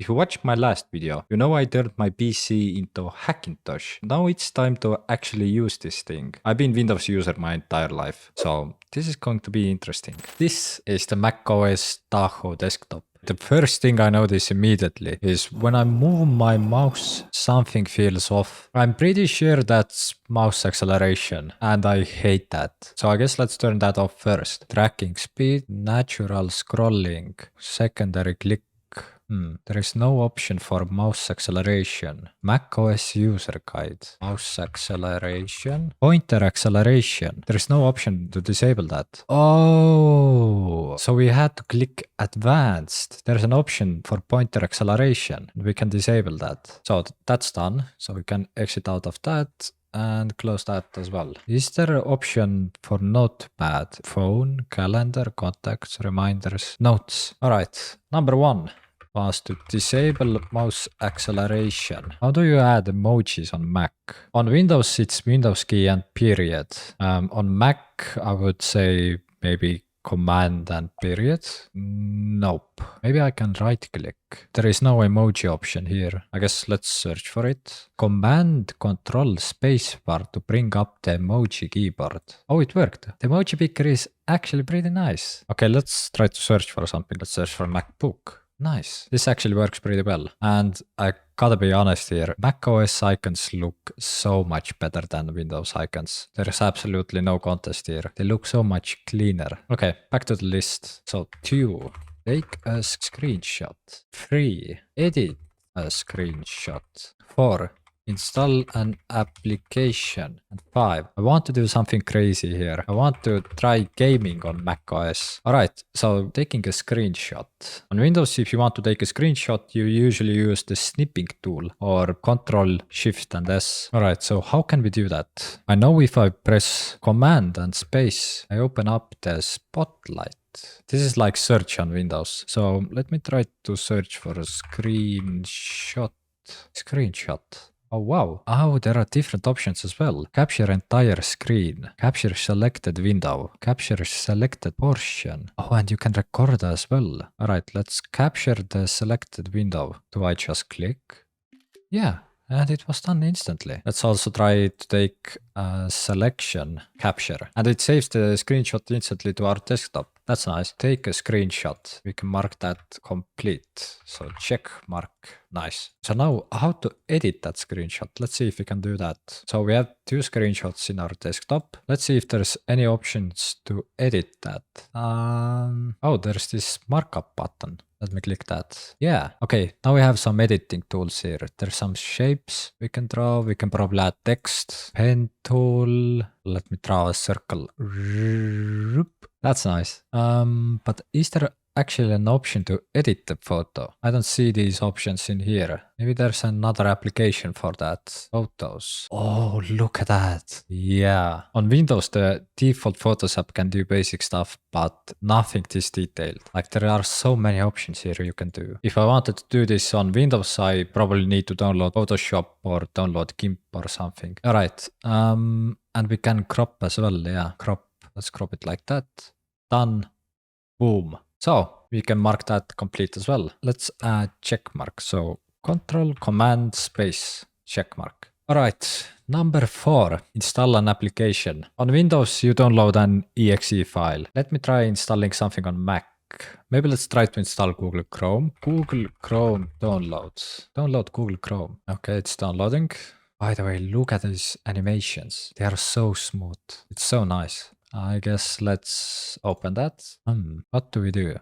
If you watched my last video, you know I turned my PC into Hackintosh. Now it's time to actually use this thing. I've been Windows user my entire life, so this is going to be interesting. This is the macOS Tahoe desktop. The first thing I notice immediately is when I move my mouse, something feels off. I'm pretty sure that's mouse acceleration, and I hate that. So I guess let's turn that off first. Tracking speed, natural scrolling, secondary click. There is no option for mouse acceleration. macOS user guide. Mouse acceleration. Pointer acceleration. There is no option to disable that. Oh, so we had to click advanced. There's an option for pointer acceleration. We can disable that. So that's done. So we can exit out of that and close that as well. Is there an option for notepad? Phone, calendar, contacts, reminders, notes. All right, number one was to disable mouse acceleration. How do you add emojis on Mac? On Windows, it's Windows key and period. On Mac, I would say maybe command and period. Nope. Maybe I can right click. There is no emoji option here. I guess let's search for it. Command Control spacebar to bring up the emoji keyboard. Oh, it worked. The emoji picker is actually pretty nice. Okay, let's try to search for something. Let's search for MacBook. Nice. This actually works pretty well. And I gotta be honest here, macOS icons look so much better than Windows icons. There's absolutely no contest here. They look so much cleaner. Okay, back to the list. So 2, take a screenshot. 3, edit a screenshot. 4, install an application. And 5, I want to do something crazy here. I want to try gaming on macOS. Alright, so taking a screenshot. On Windows, if you want to take a screenshot, you usually use the snipping tool or Control Shift and S. Alright, so how can we do that? I know if I press Command and Space, I open up the Spotlight. This is like search on Windows. So let me try to search for a screenshot. Oh wow. Oh, there are different options as well. Capture entire screen. Capture selected window. Capture selected portion. Oh, and you can record as well. Alright, let's capture the selected window. Do I just click? Yeah, and it was done instantly. Let's also try to take a selection capture. And it saves the screenshot instantly to our desktop. That's nice. Take a screenshot. We can mark that complete. So check mark. Nice. So now how to edit that screenshot? Let's see if we can do that. So we have 2 screenshots in our desktop. Let's see if there's any options to edit that. Oh, there's this markup button. Let me click that. Yeah. Okay. Now we have some editing tools here. There's some shapes we can draw. We can probably add text. Pen tool. Let me draw a circle. That's nice. But is there actually an option to edit the photo? I don't see these options in here. Maybe there's another application for that. Photos. Oh, look at that. Yeah. On Windows, the default Photos app can do basic stuff, but nothing this detailed. Like there are so many options here you can do. If I wanted to do this on Windows, I probably need to download Photoshop or download GIMP or something. All right. And we can crop as well. Yeah, crop. Let's crop it like that. Done. Boom. So we can mark that complete as well. Let's add check mark. So Control Command Space check mark. All right. Number 4, install an application. On Windows, you download an exe file. Let me try installing something on Mac. Maybe let's try to install Google Chrome. Google Chrome downloads. Download Google Chrome. Okay, it's downloading. By the way, look at these animations. They are so smooth. It's so nice. I guess let's open that. What do? Do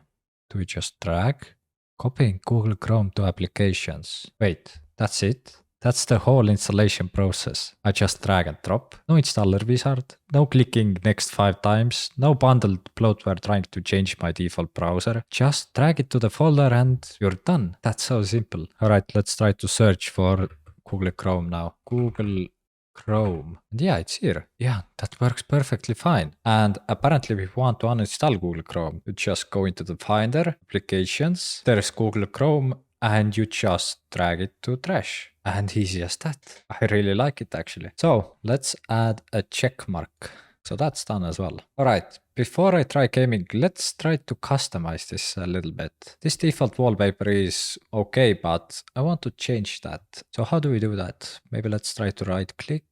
we just drag? Copying Google Chrome to applications. Wait, that's it? That's the whole installation process. I just drag and drop. No installer wizard. No clicking next 5 times. No bundled bloatware trying to change my default browser. Just drag it to the folder and you're done. That's so simple. Alright, let's try to search for Google Chrome now. Google Chrome. And yeah, it's here. Yeah, that works perfectly fine. And apparently we want to uninstall Google Chrome. You just go into the Finder, Applications. There's Google Chrome and you just drag it to trash. And easy as that. I really like it actually. So let's add a check mark. So that's done as well. Alright, before I try gaming, let's try to customize this a little bit. This default wallpaper is okay, but I want to change that. So how do we do that? Maybe let's try to right click.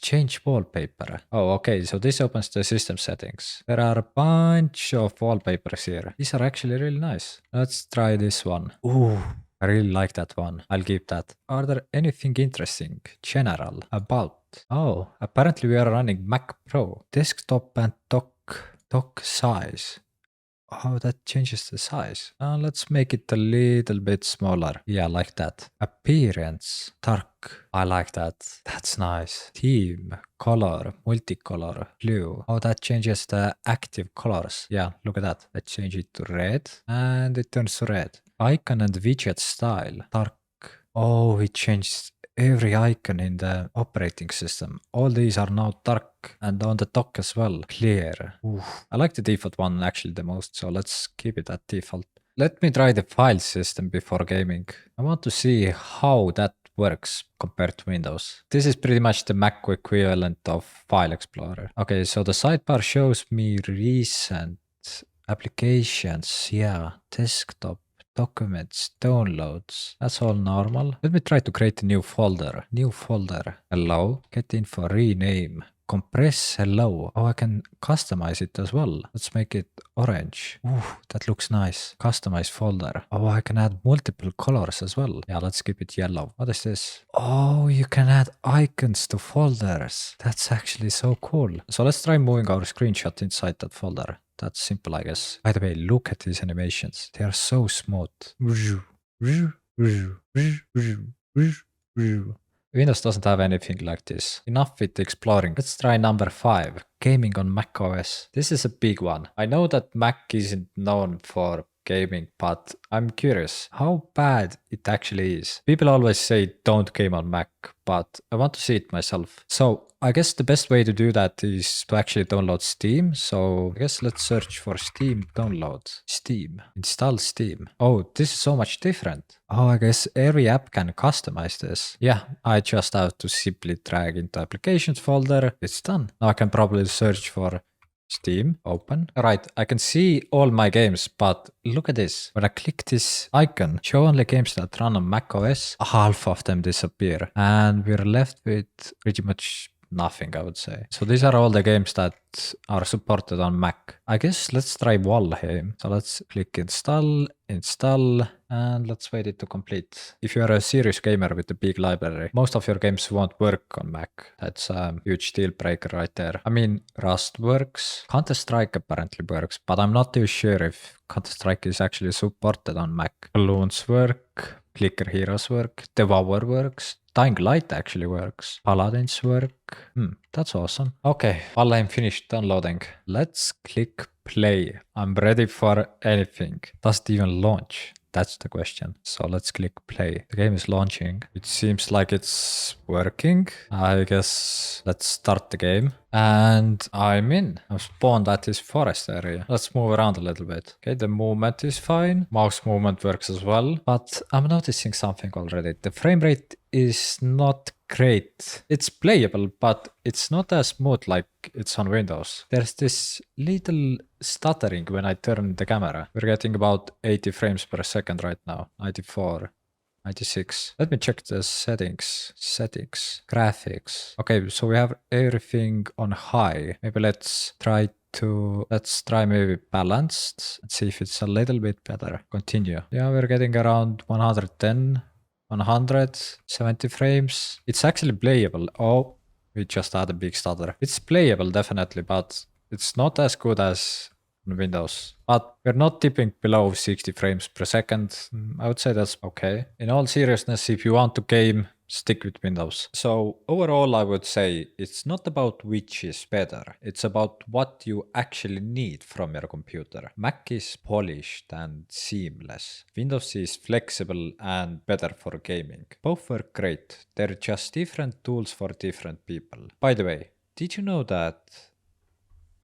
Change wallpaper. Oh, okay, so this opens the system settings. There are a bunch of wallpapers here. These are actually really nice. Let's try this one. Ooh, I really like that one. I'll keep that. Are there anything interesting? General. About. Oh, apparently we are running Mac Pro. Desktop and dock size. Oh, that changes the size. Let's make it a little bit smaller. Yeah, like that. Appearance. Dark. I like that. That's nice. Theme. Color. Multicolor. Blue. Oh, that changes the active colors. Yeah, look at that. Let's change it to red. And it turns to red. Icon and widget style. Dark. Oh, it changed every icon in the operating system. All these are now dark and on the dock as well. Clear. Oof. I like the default one actually the most, so let's keep it at default. Let me try the file system before gaming. I want to see how that works compared to Windows. This is pretty much the Mac equivalent of File Explorer. Okay, so the sidebar shows me recent applications. Yeah, desktop. Documents, downloads, that's all normal. Let me try to create a new folder. New folder. Hello. Get info, rename. Compress hello. Oh, I can customize it as well. Let's make it orange. Ooh, that looks nice. Customize folder. Oh, I can add multiple colors as well. Yeah, let's keep it yellow. What is this? Oh, you can add icons to folders. That's actually so cool. So let's try moving our screenshot inside that folder. That's simple, I guess. By the way, look at these animations. They are so smooth. Windows doesn't have anything like this. Enough with exploring. Let's try number 5. Gaming on macOS. This is a big one. I know that Mac isn't known for gaming, but I'm curious how bad it actually is. People always say don't game on Mac, but I want to see it myself. So I guess the best way to do that is to actually download Steam. So I guess let's search for Steam download. Steam. Install Steam. Oh, this is so much different. Oh, I guess every app can customize this. Yeah, I just have to simply drag into applications folder. It's done. Now I can probably search for Steam, open. Right, I can see all my games, but look at this. When I click this icon, show only games that run on macOS, half of them disappear. And we're left with pretty much nothing, I would say. So these are all the games that are supported on Mac. I guess let's try Valheim. So let's click install, and let's wait it to complete. If you are a serious gamer with a big library, most of your games won't work on Mac. That's a huge deal breaker right there. I mean, Rust works. Counter-Strike apparently works, but I'm not too sure if Counter-Strike is actually supported on Mac. Balloons work. Clicker Heroes work. Devour works. Dying Light actually works. Paladins work. That's awesome. Okay, while I'm finished downloading, let's click play. I'm ready for anything. Does it even launch? That's the question. So let's click play. The game is launching. It seems like it's working. I guess let's start the game. And I'm in. I'm spawned at this forest area. Let's move around a little bit. Okay, the movement is fine. Mouse movement works as well. But I'm noticing something already. The frame rate is not great. It's playable, but it's not as smooth like it's on Windows. There's this little stuttering when I turn the camera. We're getting about 80 frames per second right now. 94. 96. Let me check the settings. Graphics. Okay, so we have everything on high. Maybe let's try maybe balanced. Let's see if it's a little bit better. Continue. Yeah, we're getting around 110. 170 frames. It's actually playable. Oh, we just had a big stutter. It's playable definitely, but it's not as good as on Windows. But we're not dipping below 60 frames per second. I would say that's okay. In all seriousness, if you want to game, stick with Windows. So overall, I would say it's not about which is better. It's about what you actually need from your computer. Mac is polished and seamless. Windows is flexible and better for gaming. Both work great. They're just different tools for different people. By the way, did you know that